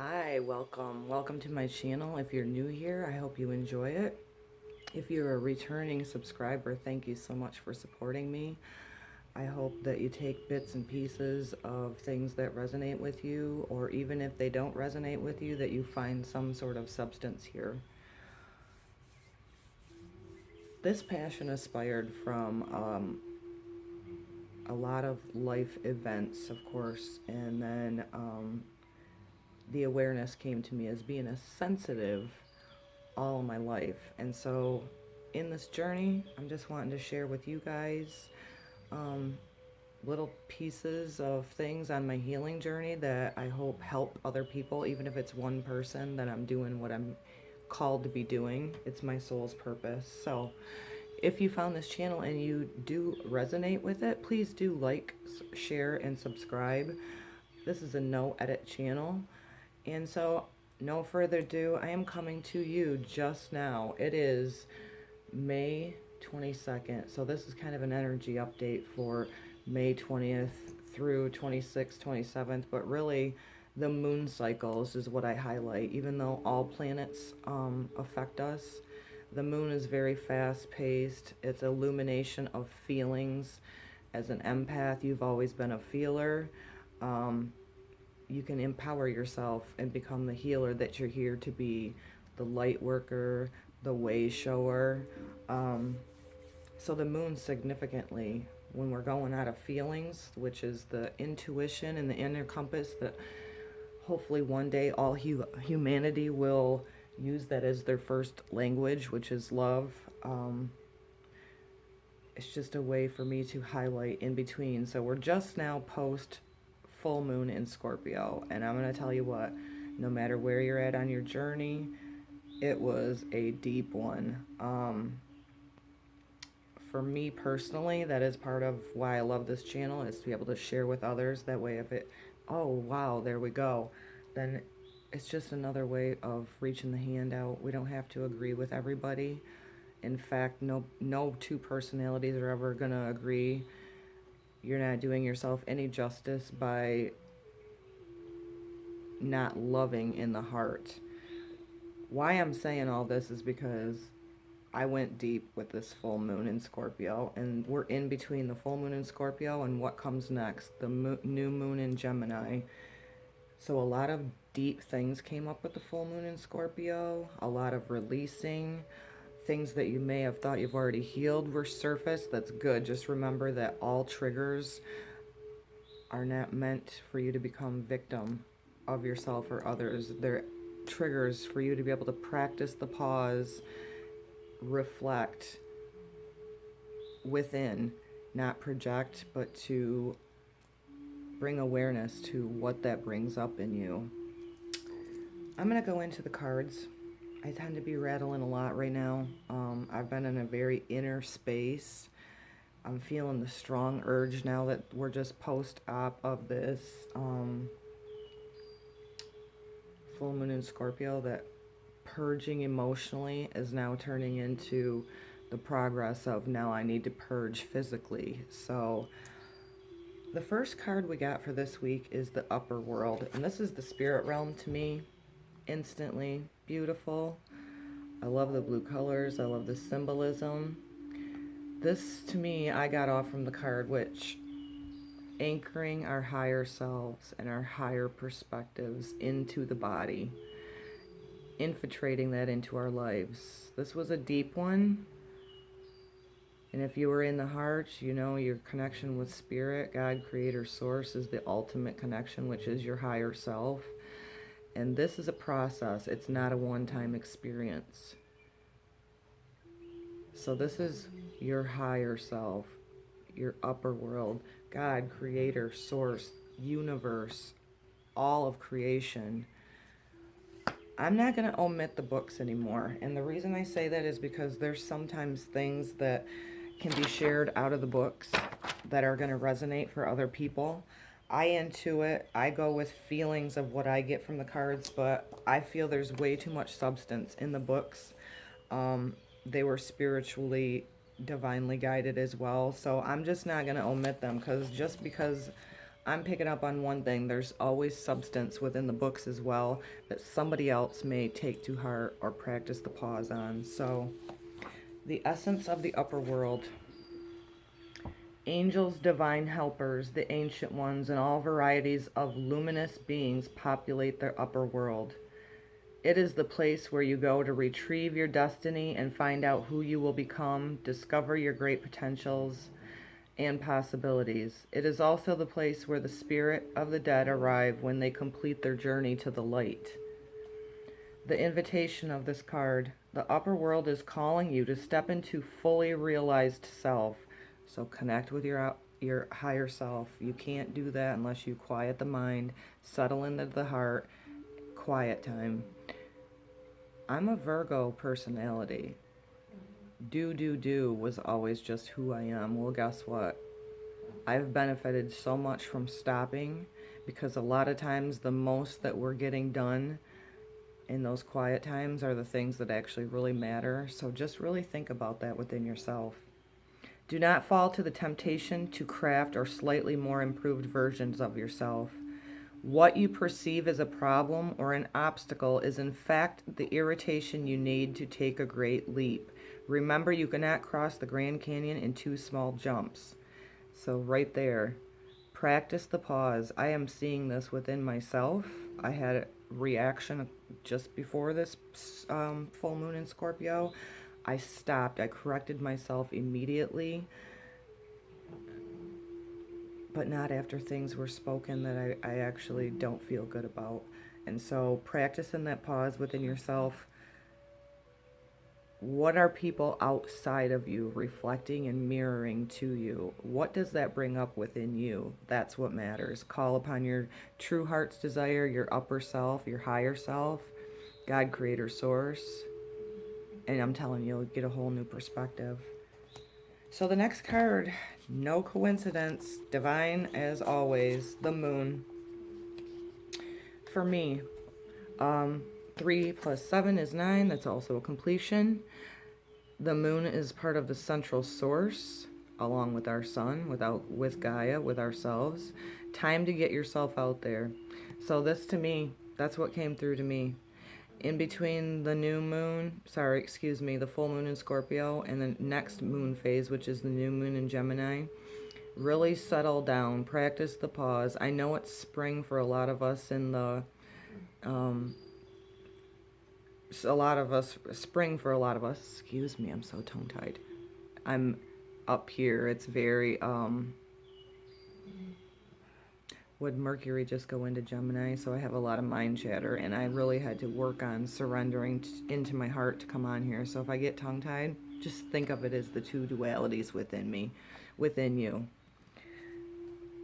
Hi, welcome to my channel. If you're new here, I hope you enjoy it. If you're a returning subscriber, thank you so much for supporting me. I hope that you take bits and pieces of things that resonate with you, or even if they don't resonate with you, that you find some sort of substance here. This passion aspired from a lot of life events, of course, and then the awareness came to me as being a sensitive all my life. And so in this journey, I'm just wanting to share with you guys um, little pieces of things on my healing journey that I hope help other people, even if it's one person, that I'm doing what I'm called to be doing. It's my soul's purpose. So if you found this channel and you do resonate with it, please do like, share, and subscribe. This is a no edit channel. And so, no further ado, I am coming to you just now. It is May 22nd. So this is kind of an energy update for May 20th through 26th, 27th, but really the moon cycles is what I highlight. Even though all planets affect us, the moon is very fast-paced. It's illumination of feelings. As an empath, you've always been a feeler. You can empower yourself and become the healer that you're here to be, the light worker, the way shower. So the moon significantly, when we're going out of feelings, which is the intuition and the inner compass that hopefully one day all humanity will use that as their first language, which is love. It's just a way for me to highlight in between. So we're just now post full moon in Scorpio, and I'm going to tell you what, no matter where you're at on your journey, it was a deep one. For me personally, that is part of why I love this channel, is to be able to share with others. That way, if it, oh wow, there we go, then it's just another way of reaching the hand out. We don't have to agree with everybody. In fact, no two personalities are ever going to agree. You're not doing yourself any justice by not loving in the heart. Why I'm saying all this is because I went deep with this full moon in Scorpio, and we're in between the full moon in Scorpio and what comes next, the new moon in Gemini. So a lot of deep things came up with the full moon in Scorpio, a lot of releasing. Things that you may have thought you've already healed were surfaced. That's good. Just remember that all triggers are not meant for you to become victim of yourself or others. They're triggers for you to be able to practice the pause, reflect within, not project, but to bring awareness to what that brings up in you. I'm going to go into the cards. I tend to be rattling a lot right now. I've been in a very inner space. I'm feeling the strong urge now that we're just post-op of this full moon in Scorpio, that purging emotionally is now turning into the progress of now I need to purge physically. So the first card we got for this week is the upper world, and this is the spirit realm to me. Instantly beautiful. I love the blue colors. I love the symbolism. This, to me, I got off from the card, which anchoring our higher selves and our higher perspectives into the body, infiltrating that into our lives. This was a deep one. And if you were in the heart, you know your connection with spirit, God, creator, source is the ultimate connection, which is your higher self. And this is a process. It's not a one-time experience. So this is your higher self, your upper world, God, creator, source, universe, all of creation. I'm not going to omit the books anymore. And the reason I say that is because there's sometimes things that can be shared out of the books that are going to resonate for other people. I intuit, I go with feelings of what I get from the cards, but I feel there's way too much substance in the books. They were spiritually, divinely guided as well, so I'm just not going to omit them, because just because I'm picking up on one thing. There's always substance within the books as well that somebody else may take to heart or practice the pause on. So, the essence of the upper world. Angels, divine helpers, the ancient ones, and all varieties of luminous beings populate their upper world. It is the place where you go to retrieve your destiny and find out who you will become, discover your great potentials and possibilities. It is also the place where the spirit of the dead arrive when they complete their journey to the light. The invitation of this card. The upper world is calling you to step into fully realized self. So connect with your higher self. You can't do that unless you quiet the mind, settle into the heart, quiet time. I'm a Virgo personality. Do was always just who I am. Well, guess what? I've benefited so much from stopping, because a lot of times the most that we're getting done in those quiet times are the things that actually really matter. So just really think about that within yourself. Do not fall to the temptation to craft or slightly more improved versions of yourself. What you perceive as a problem or an obstacle is in fact the irritation you need to take a great leap. Remember, you cannot cross the Grand Canyon in 2 small jumps. So right there, practice the pause. I am seeing this within myself. I had a reaction just before this full moon in Scorpio. I stopped. I corrected myself immediately, but not after things were spoken that I actually don't feel good about. And so practicing that pause within yourself. What are people outside of you reflecting and mirroring to you? What does that bring up within you? That's what matters. Call upon your true heart's desire, your upper self, your higher self, God, creator, source. And I'm telling you, you'll get a whole new perspective. So the next card, no coincidence, divine as always, the moon. For me, 3 plus 7 is 9. That's also a completion. The moon is part of the central source, along with our sun, with Gaia, with ourselves. Time to get yourself out there. So this, to me, that's what came through to me. In between the the full moon in Scorpio and the next moon phase, which is the new moon in Gemini, really settle down, practice the pause. I know it's spring for a lot of us in the spring for a lot of us. Excuse me, I'm so tongue-tied. I'm up here. It's very, would Mercury just go into Gemini? So I have a lot of mind chatter, and I really had to work on surrendering into my heart to come on here. So if I get tongue-tied, just think of it as the 2 dualities within me, within you.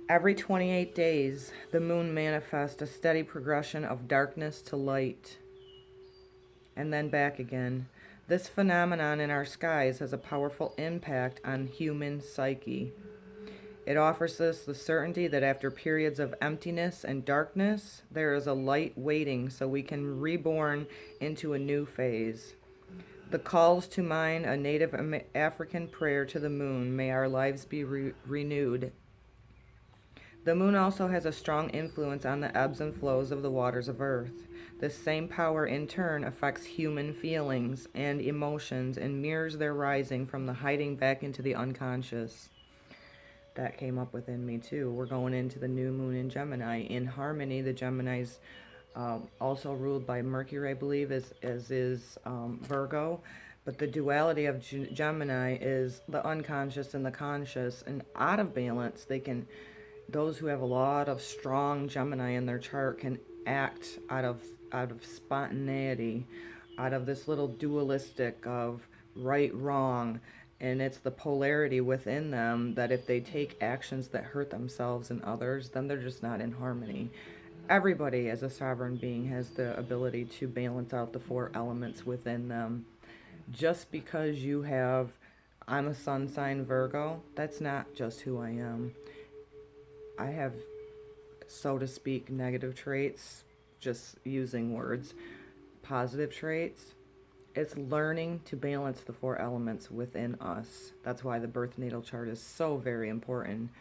Every 28 days, the moon manifests a steady progression of darkness to light, and then back again. This phenomenon in our skies has a powerful impact on human psyche. It offers us the certainty that after periods of emptiness and darkness, there is a light waiting so we can reborn into a new phase. The calls to mind a native African prayer to the moon, may our lives be renewed. The moon also has a strong influence on the ebbs and flows of the waters of earth. This same power in turn affects human feelings and emotions and mirrors their rising from the hiding back into the unconscious. That came up within me too. We're going into the new moon in Gemini. In harmony, the Gemini's also ruled by Mercury, I believe, as is Virgo. But the duality of Gemini is the unconscious and the conscious. And out of balance, those who have a lot of strong Gemini in their chart can act out of spontaneity, out of this little dualistic of right, wrong, and it's the polarity within them that if they take actions that hurt themselves and others, then they're just not in harmony. Everybody as a sovereign being has the ability to balance out the 4 elements within them. Just because I'm a sun sign Virgo, that's not just who I am. I have, so to speak, negative traits, just using words, positive traits. It's learning to balance the 4 elements within us. That's why the birth natal chart is so very important.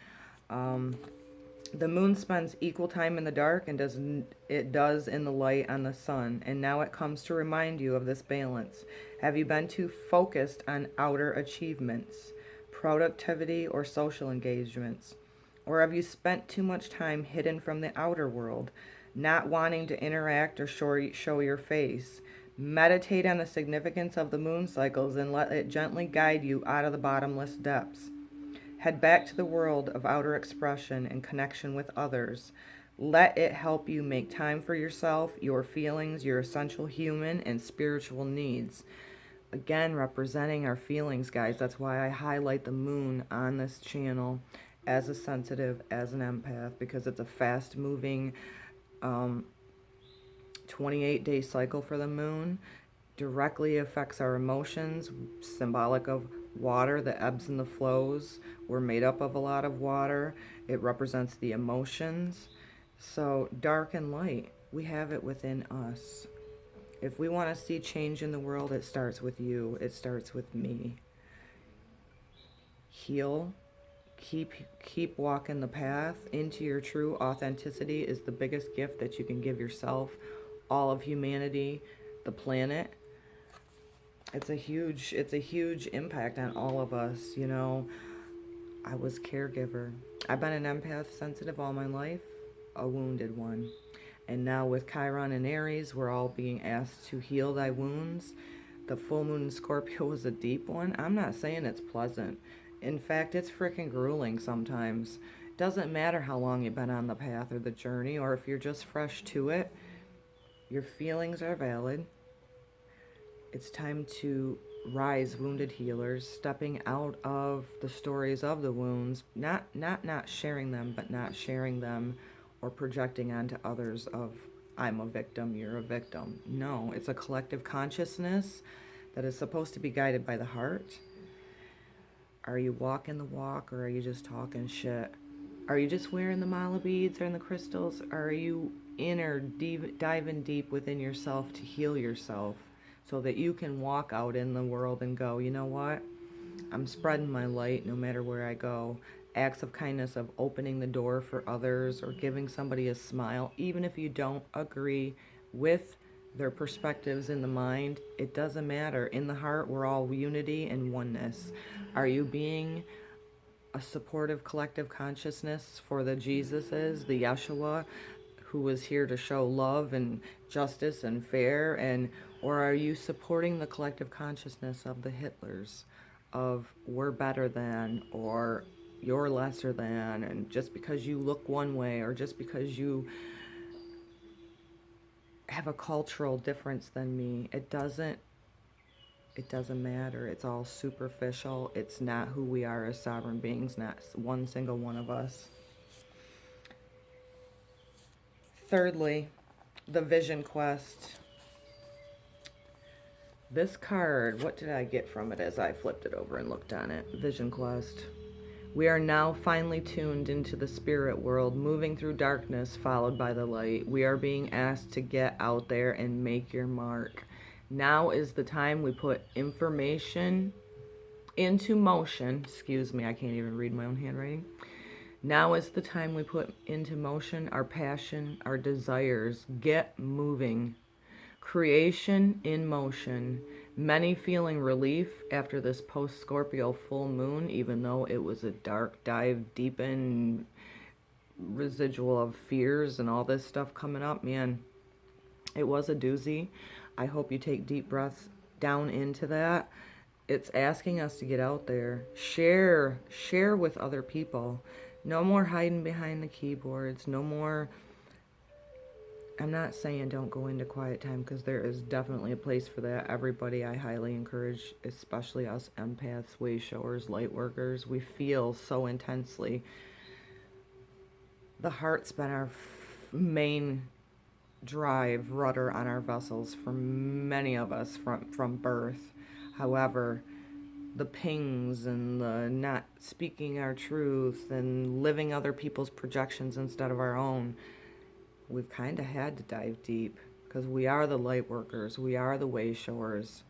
The moon spends equal time in the dark and it does in the light on the sun. And now it comes to remind you of this balance. Have you been too focused on outer achievements, productivity, or social engagements? Or have you spent too much time hidden from the outer world, not wanting to interact or show your face? Meditate on the significance of the moon cycles and let it gently guide you out of the bottomless depths. Head back to the world of outer expression and connection with others. Let it help you make time for yourself, your feelings, your essential human and spiritual needs. Again, representing our feelings, guys. That's why I highlight the moon on this channel as a sensitive, as an empath, because it's a fast moving 28-day cycle for the moon. Directly affects our emotions, symbolic of water, the ebbs and the flows. We're made up of a lot of water. It represents the emotions. So dark and light, we have it within us. If we want to see change in the world, it starts with you. It starts with me. Heal. Keep walking the path into your true authenticity is the biggest gift that you can give yourself, all of humanity, the planet. It's a huge impact on all of us, you know. I was caregiver. I've been an empath sensitive all my life, a wounded one. And now with Chiron and Aries, we're all being asked to heal thy wounds. The full moon in Scorpio was a deep one. I'm not saying it's pleasant. In fact, it's freaking grueling sometimes. Doesn't matter how long you've been on the path or the journey, or if you're just fresh to it, your feelings are valid. It's time to rise, wounded healers, stepping out of the stories of the wounds, not sharing them, but not sharing them or projecting onto others of, I'm a victim, you're a victim. No, it's a collective consciousness that is supposed to be guided by the heart. Are you walking the walk, or are you just talking shit? Are you just wearing the mala beads and the crystals? Or are you diving deep within yourself to heal yourself so that you can walk out in the world and go, you know what? I'm spreading my light no matter where I go. Acts of kindness, of opening the door for others or giving somebody a smile, even if you don't agree with their perspectives in the mind, it doesn't matter. In the heart, we're all unity and oneness. Are you being a supportive collective consciousness for the Jesuses, the Yeshua, who was here to show love and justice and fair, and or are you supporting the collective consciousness of the Hitlers, of we're better than, or you're lesser than, and just because you look one way, or just because you have a cultural difference than me, it doesn't matter. It's all superficial. It's not who we are as sovereign beings, not one single one of us. Thirdly, the Vision Quest. This card, what did I get from it as I flipped it over and looked on it? Vision Quest. We are now finely tuned into the spirit world, moving through darkness followed by the light. We are being asked to get out there and make your mark. Now is the time we put information into motion. Excuse me, I can't even read my own handwriting. Now is the time we put into motion our passion, our desires. Get moving. Creation in motion. Many feeling relief after this post-Scorpio full moon, even though it was a dark dive deep in residual of fears and all this stuff coming up. Man, it was a doozy. I hope you take deep breaths down into that. It's asking us to get out there. Share with other people. No more hiding behind the keyboards. No more... I'm not saying don't go into quiet time, because there is definitely a place for that. Everybody, I highly encourage, especially us empaths, way showers, light workers, we feel so intensely. The heart's been our main drive, rudder on our vessels for many of us from birth. However, the pings and the not speaking our truth and living other people's projections instead of our own, we've kind of had to dive deep, because we are the light workers. We are the way showers.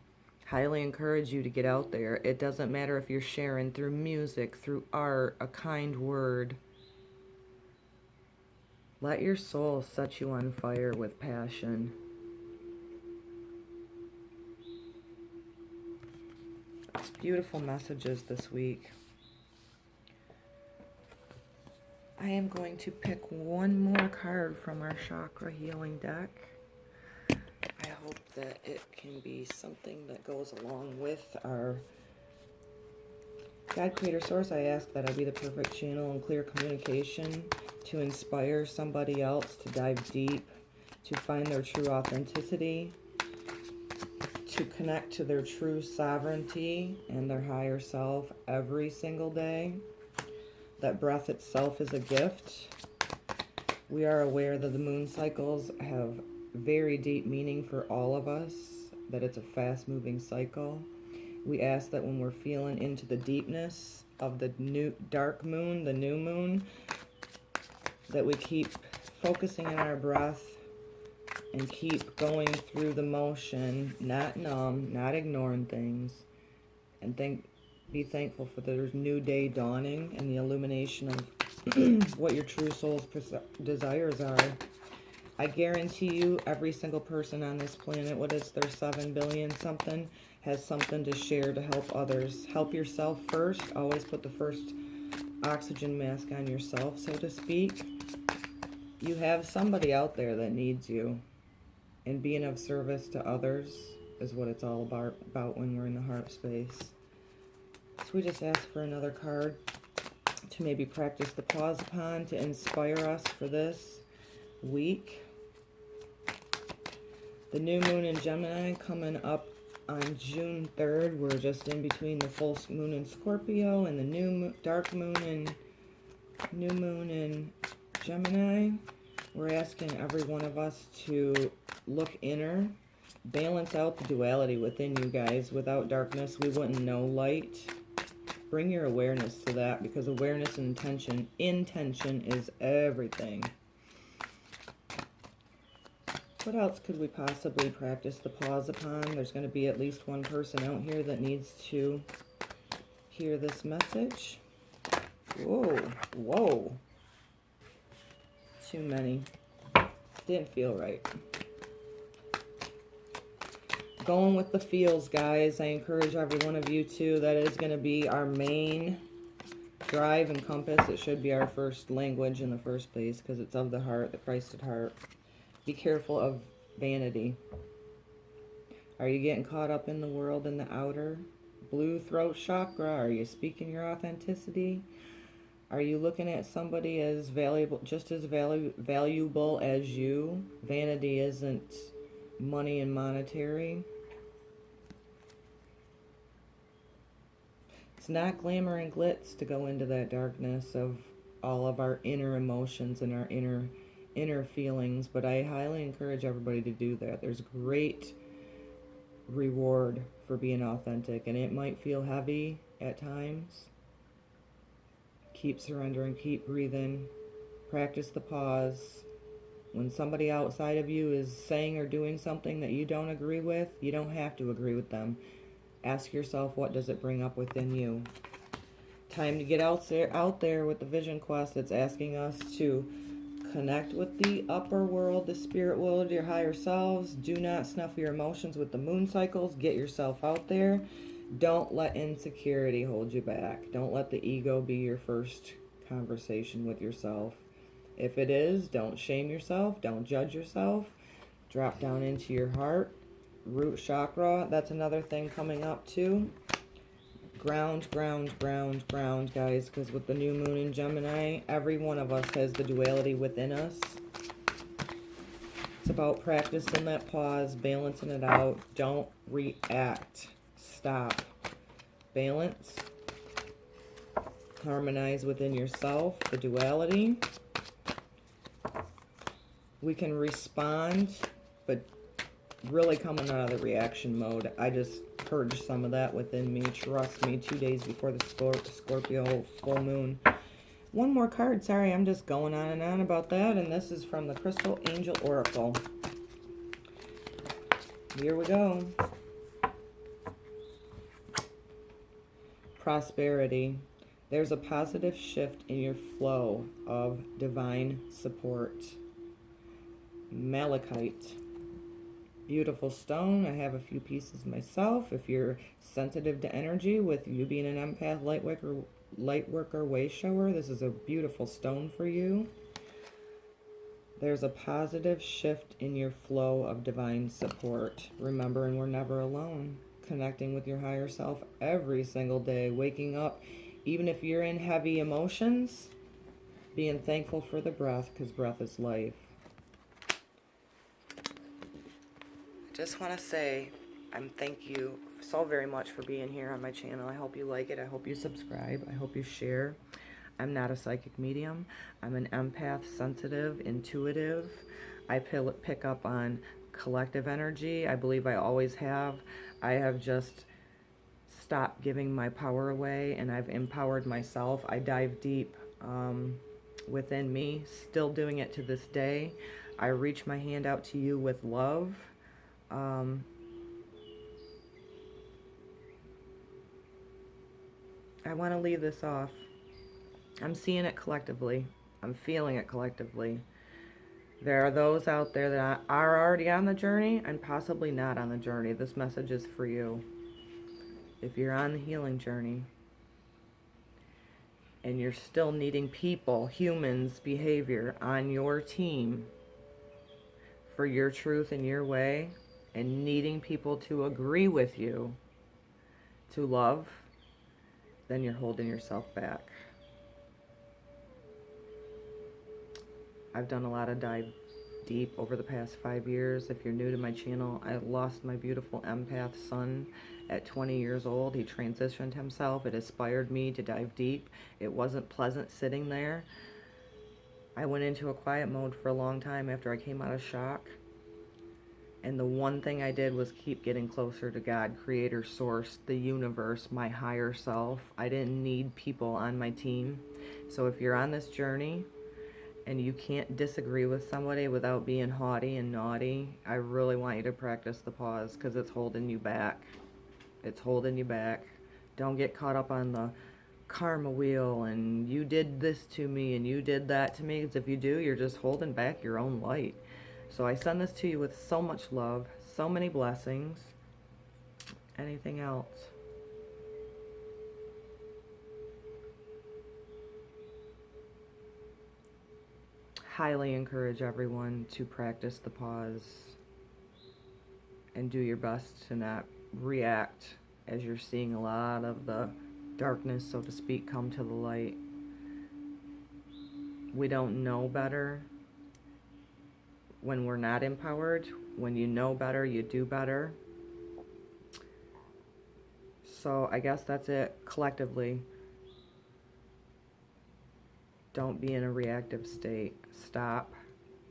Highly encourage you to get out there. It doesn't matter if you're sharing through music, through art, a kind word. Let your soul set you on fire with passion. It's beautiful messages this week. I am going to pick one more card from our chakra healing deck. I hope that it can be something that goes along with our God, Creator, Source. I ask that I be the perfect channel and clear communication to inspire somebody else to dive deep, to find their true authenticity, to connect to their true sovereignty and their higher self every single day. That breath itself is a gift. We are aware that the moon cycles have very deep meaning for all of us, that it's a fast-moving cycle. We ask that when we're feeling into the deepness of the new dark moon, the new moon, that we keep focusing on our breath and keep going through the motion, not numb, not ignoring things, and be thankful for there's new day dawning and the illumination of what your true soul's desires are. I guarantee you every single person on this planet, what is there, 7 billion something, has something to share to help others. Help yourself first. Always put the first oxygen mask on yourself, so to speak. You have somebody out there that needs you. And being of service to others is what it's all about when we're in the heart space. So we just ask for another card to maybe practice the pause upon, to inspire us for this week. The new moon in Gemini coming up on June 3rd. We're just in between the full moon in Scorpio and the new dark moon and new moon in Gemini. We're asking every one of us to look inner, balance out the duality within you guys. Without darkness, we wouldn't know light. Bring your awareness to that, because awareness and intention is everything. What else could we possibly practice the pause upon? There's going to be at least one person out here that needs to hear this message. Whoa, whoa. Too many. Didn't feel right. Going with the feels, guys. I encourage every one of you to. That is going to be our main drive and compass. It should be our first language in the first place, because it's of the heart, the Christ at heart. Be careful of vanity. Are you getting caught up in the world in the outer? Blue throat chakra. Are you speaking your authenticity? Are you looking at somebody as valuable, just as valuable as you? Vanity isn't money and monetary. It's not glamour and glitz to go into that darkness of all of our inner emotions and our inner feelings, but I highly encourage everybody to do that. There's great reward for being authentic, and it might feel heavy at times. Keep surrendering, keep breathing, practice the pause. When somebody outside of you is saying or doing something that you don't agree with, you don't have to agree with them. Ask yourself, what does it bring up within you? Time to get out there with the vision quest. It's asking us to connect with the upper world, the spirit world, your higher selves. Do not snuff your emotions with the moon cycles. Get yourself out there. Don't let insecurity hold you back. Don't let the ego be your first conversation with yourself. If it is, don't shame yourself. Don't judge yourself. Drop down into your heart. Root chakra. That's another thing coming up too. Ground, guys. Because with the new moon in Gemini, every one of us has the duality within us. It's about practicing that pause, balancing it out. Don't react. Stop. Balance. Harmonize within yourself, the duality. We can respond, but really coming out of the reaction mode. I just purged some of that within me. Trust me, 2 days before the Scorpio full moon. One more card. Sorry, I'm just going on and on about that. And this is from the Crystal Angel Oracle. Here we go. Prosperity. There's a positive shift in your flow of divine support. Malachite. Beautiful stone. I have a few pieces myself. If you're sensitive to energy, with you being an empath, light worker, way shower, this is a beautiful stone for you. There's a positive shift in your flow of divine support. Remembering we're never alone. Connecting with your higher self every single day. Waking up, even if you're in heavy emotions, being thankful for the breath, because breath is life. Just want to say thank you so very much for being here on my channel. I hope you like it. I hope you subscribe. I hope you share. I'm not a psychic medium. I'm an empath, sensitive, intuitive. I pick up on collective energy. I believe I always have. I have just stopped giving my power away, and I've empowered myself. I dive deep within me, still doing it to this day. I reach my hand out to you with love. I want to leave this off. I'm seeing it collectively. I'm feeling it collectively. There are those out there that are already on the journey and possibly not on the journey. This message is for you. If you're on the healing journey and you're still needing people, humans, behavior on your team for your truth and your way, and needing people to agree with you to love, then you're holding yourself back. I've done a lot of dive deep over the past 5 years. If you're new to my channel, I lost my beautiful empath son at 20 years old. He transitioned himself. It inspired me to dive deep. It wasn't pleasant sitting there. I went into a quiet mode for a long time after I came out of shock. And the one thing I did was keep getting closer to God, Creator, Source, the universe, my higher self. I didn't need people on my team. So if you're on this journey and you can't disagree with somebody without being haughty and naughty, I really want you to practice the pause, because it's holding you back. It's holding you back. Don't get caught up on the karma wheel and you did this to me and you did that to me, because if you do, you're just holding back your own light. So I send this to you with so much love, so many blessings. Anything else? Highly encourage everyone to practice the pause and do your best to not react as you're seeing a lot of the darkness, so to speak, come to the light. We don't know better when we're not empowered. When you know better, you do better. So I guess that's it. Collectively, don't be in a reactive state. Stop.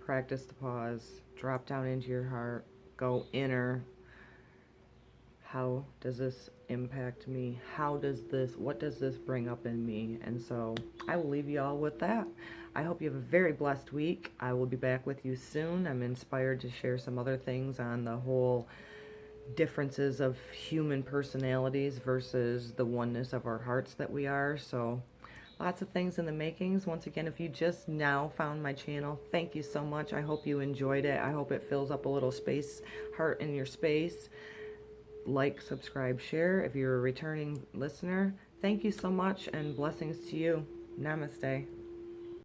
Practice the pause. Drop down into your heart. Go inner. How does this impact me? What does this bring up in me? And so I will leave you all with that. I hope you have a very blessed week. I will be back with you soon. I'm inspired to share some other things on the whole differences of human personalities versus the oneness of our hearts that we are. So lots of things in the makings. Once again, if you just now found my channel, thank you so much. I hope you enjoyed it. I hope it fills up a little space, heart in your space. Like, subscribe, share. If you're a returning listener, thank you so much, and blessings to you. Namaste.